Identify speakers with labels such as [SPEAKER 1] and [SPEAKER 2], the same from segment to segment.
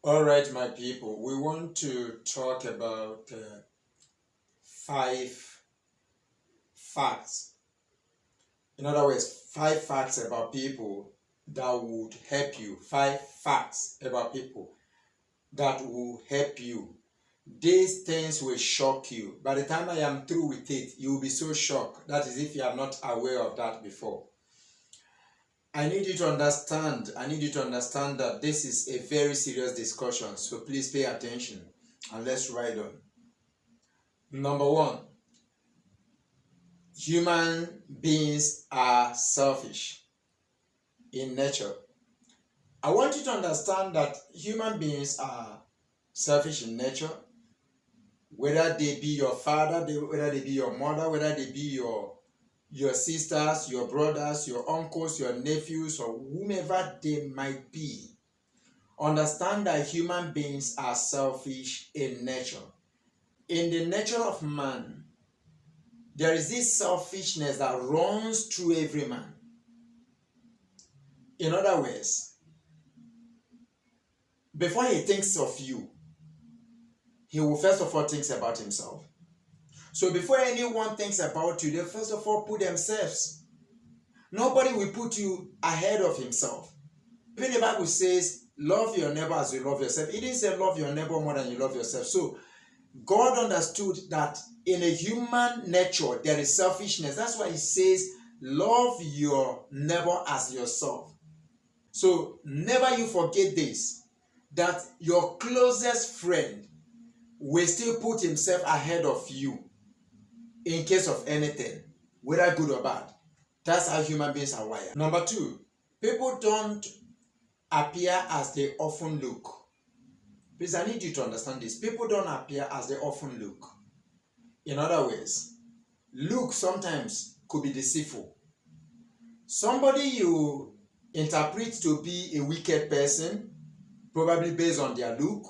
[SPEAKER 1] All right, my people, we want to talk about 5 facts. In other words, 5 facts about people that would help you. 5 facts about people that will help you. These things will shock you. By the time I am through with it, you will be so shocked. That is if you are not aware of that before. I need you to understand that this is a very serious discussion. So please pay attention and let's ride on. Number one, human beings are selfish in nature. I want you to understand that human beings are selfish in nature, whether they be your father, whether they be your mother, whether they be your sisters, your brothers, your uncles, your nephews, or whomever they might be. Understand that human beings are selfish in nature. In the nature of man, there is this selfishness that runs through every man. In other words, before he thinks of you, he will first of all think about himself. So before anyone thinks about you, they first of all put themselves. Nobody will put you ahead of himself. Even the Bible says, love your neighbor as you love yourself. It didn't say love your neighbor more than you love yourself. So God understood that in a human nature, there is selfishness. That's why he says, love your neighbor as yourself. So never you forget this, that your closest friend will still put himself ahead of you in case of anything, whether good or bad. That's how human beings are wired. Number two, people don't appear as they often look. Please, I need you to understand this. People don't appear as they often look. In other words, look sometimes could be deceitful. Somebody you interpret to be a wicked person, probably based on their look,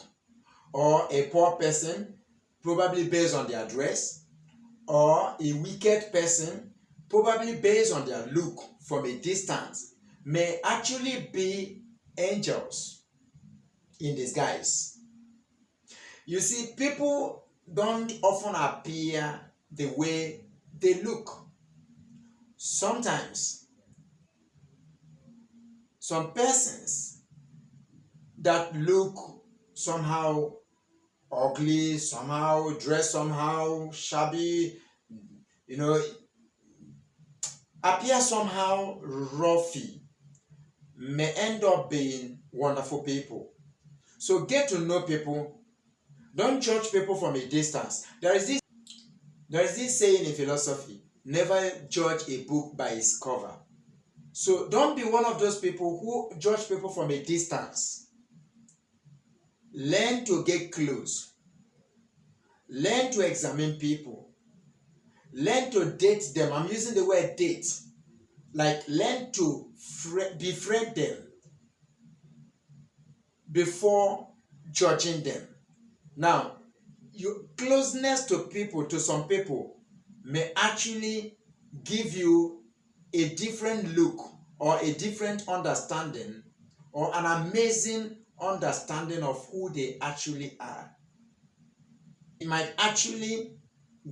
[SPEAKER 1] or a poor person, probably based on their dress, or a wicked person, probably based on their look from a distance, may actually be angels in disguise. You see, people don't often appear the way they look. Sometimes, some persons that look somehow ugly, somehow dressed somehow shabby, appear somehow roughy, may end up being wonderful people. So get to know people. Don't judge people from a distance. There is this saying in philosophy, never judge a book by its cover. So don't be one of those people who judge people from a distance. Learn to get close. Learn to examine people. Learn to date them. I'm using the word date. Like learn to befriend them before judging them. Now, your closeness to people, to some people, may actually give you a different look or a different understanding or an amazing understanding of who they actually are. It might actually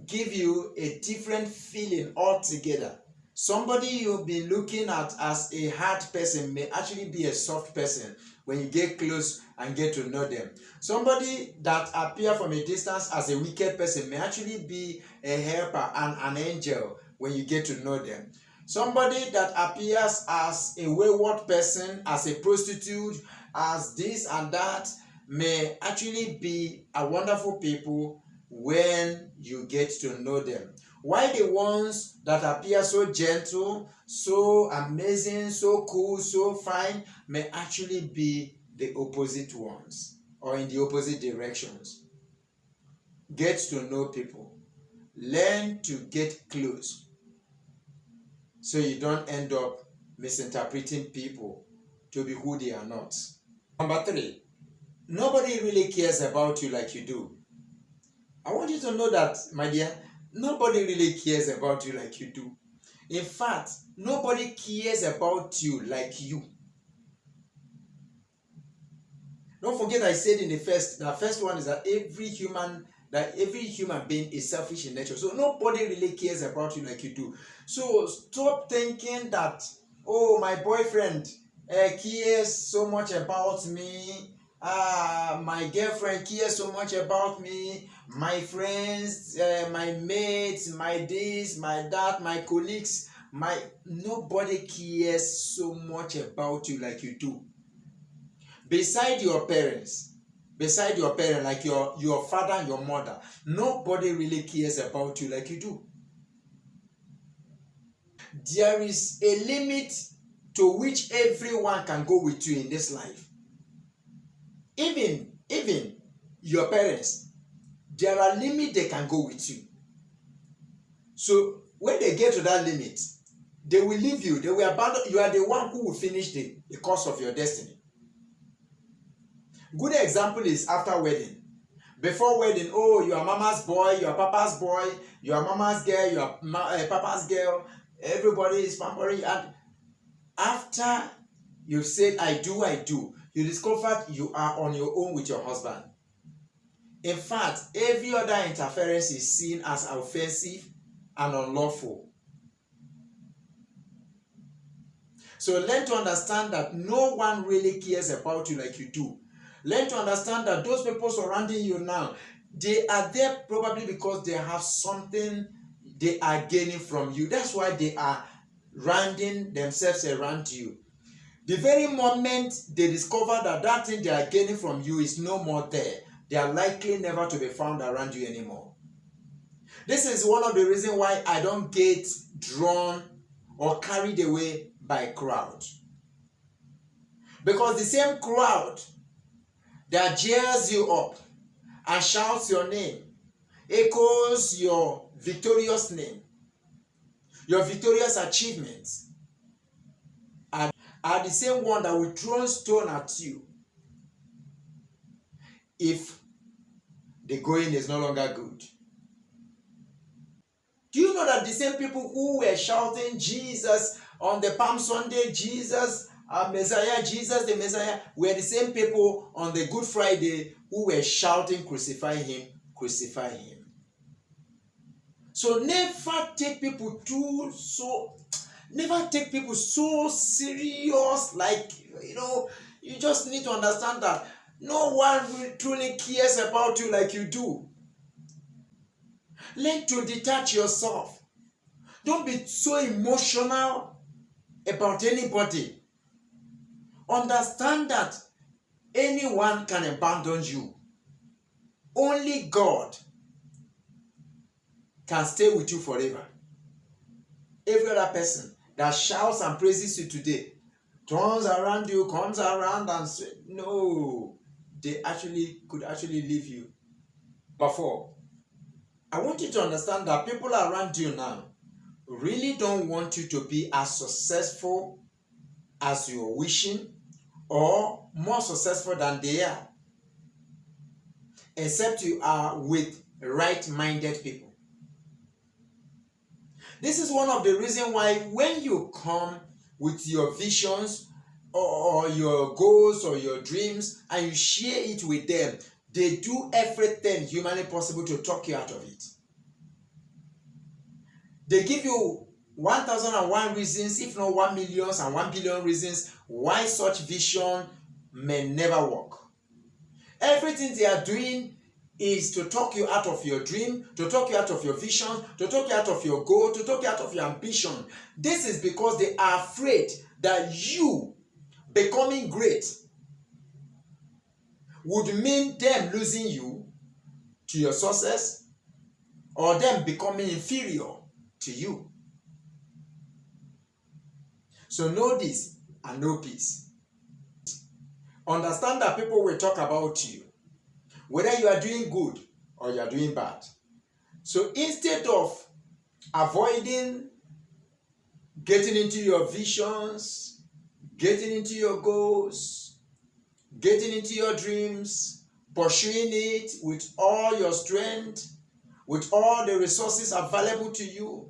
[SPEAKER 1] give you a different feeling altogether. Somebody you've been looking at as a hard person may actually be a soft person when you get close and get to know them. Somebody that appears from a distance as a wicked person may actually be a helper and an angel when you get to know them. Somebody that appears as a wayward person, as a prostitute, as this and that, may actually be a wonderful people when you get to know them. Why the ones that appear so gentle, so amazing, so cool, so fine, may actually be the opposite ones or in the opposite directions. Get to know people. Learn to get close so you don't end up misinterpreting people to be who they are not. Number three, nobody really cares about you like you do. I want you to know that, my dear, nobody really cares about you like you do. In fact, nobody cares about you like you. Don't forget I said in the first one is that every human being is selfish in nature. So nobody really cares about you like you do. So stop thinking that, oh, my boyfriend cares so much about me. My girlfriend cares so much about me. My friends, my mates, my this, my that, my colleagues, nobody cares so much about you like you do. Beside your parents, like your father and your mother, nobody really cares about you like you do. There is a limit to which everyone can go with you in this life. Even your parents, there are limits they can go with you. So when they get to that limit, they will leave you, they will abandon you. Are the one who will finish the course of your destiny. Good example is after wedding. Before wedding, oh, you are mama's boy, you are papa's boy, you are mama's girl, you are papa's girl. Everybody is pampering. And after you've said I do, you discover you are on your own with your husband. In fact, every other interference is seen as offensive and unlawful. So learn to understand that no one really cares about you like you do. Learn to understand that those people surrounding you now, they are there probably because they have something they are gaining from you. That's why they are rounding themselves around you. The very moment they discover that that thing they are gaining from you is no more there, they are likely never to be found around you anymore. This is one of the reasons why I don't get drawn or carried away by crowd. Because the same crowd that cheers you up and shouts your name, echoes your victorious name, your victorious achievements, are the same one that will throw stone at you if the going is no longer good. Do you know that the same people who were shouting Jesus on the Palm Sunday, Jesus, Messiah, Jesus the Messiah, were the same people on the Good Friday who were shouting, crucify him, crucify him. So never take people so serious. Like, you just need to understand that no one truly cares about you like you do. Learn to detach yourself. Don't be so emotional about anybody. Understand that anyone can abandon you. Only God can stay with you forever. Every other person that shouts and praises you today turns around you, comes around and says, no, they could actually leave you. But I want you to understand that people around you now really don't want you to be as successful as you're wishing or more successful than they are, except you are with right-minded people. This is one of the reasons why when you come with your visions or your goals or your dreams and you share it with them, they do everything humanly possible to talk you out of it. They give you 1,001 reasons, if not 1,000,001 billion reasons why such vision may never work. Everything they are doing is to talk you out of your dream, to talk you out of your vision, to talk you out of your goal, to talk you out of your ambition. This is because they are afraid that you becoming great would mean them losing you to your success or them becoming inferior to you. So know this and know peace. Understand that people will talk about you, whether you are doing good or you are doing bad. So instead of avoiding getting into your visions, getting into your goals, getting into your dreams, pursuing it with all your strength, with all the resources available to you,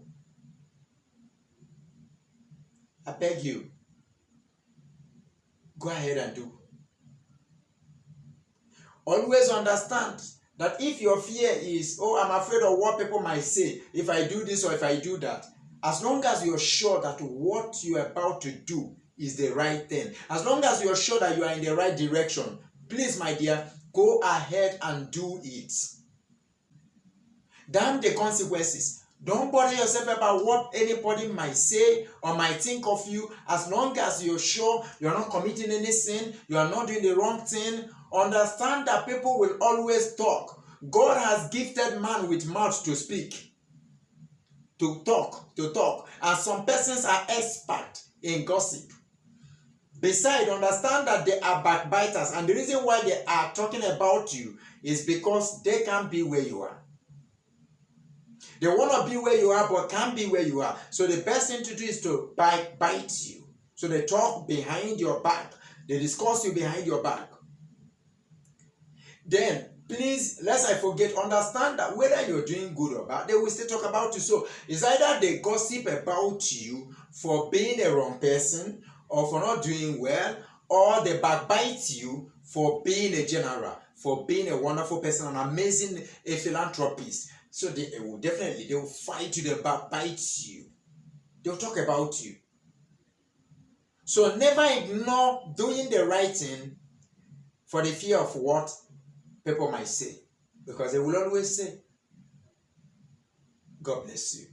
[SPEAKER 1] I beg you, go ahead and do. Always understand that if your fear is, oh, I'm afraid of what people might say if I do this or if I do that, as long as you're sure that what you're about to do is the right thing, as long as you're sure that you are in the right direction, please, my dear, go ahead and do it. Damn the consequences. Don't bother yourself about what anybody might say or might think of you. As long as you're sure you're not committing any sin, you are not doing the wrong thing, understand that people will always talk. God has gifted man with mouth to speak, to talk. And some persons are expert in gossip. Besides, understand that they are backbiters, and the reason why they are talking about you is because they can't be where you are. They want to be where you are, but can't be where you are. So the best thing to do is to bite you. So they talk behind your back. They discuss you behind your back. Then, please, lest I forget, understand that whether you're doing good or bad, they will still talk about you. So it's either they gossip about you for being a wrong person or for not doing well, or they backbite you for being a general, for being a wonderful person, an amazing philanthropist. So they will fight you, they'll backbite you. They'll talk about you. So never ignore doing the right thing for the fear of what people might say. Because they will always say. God bless you.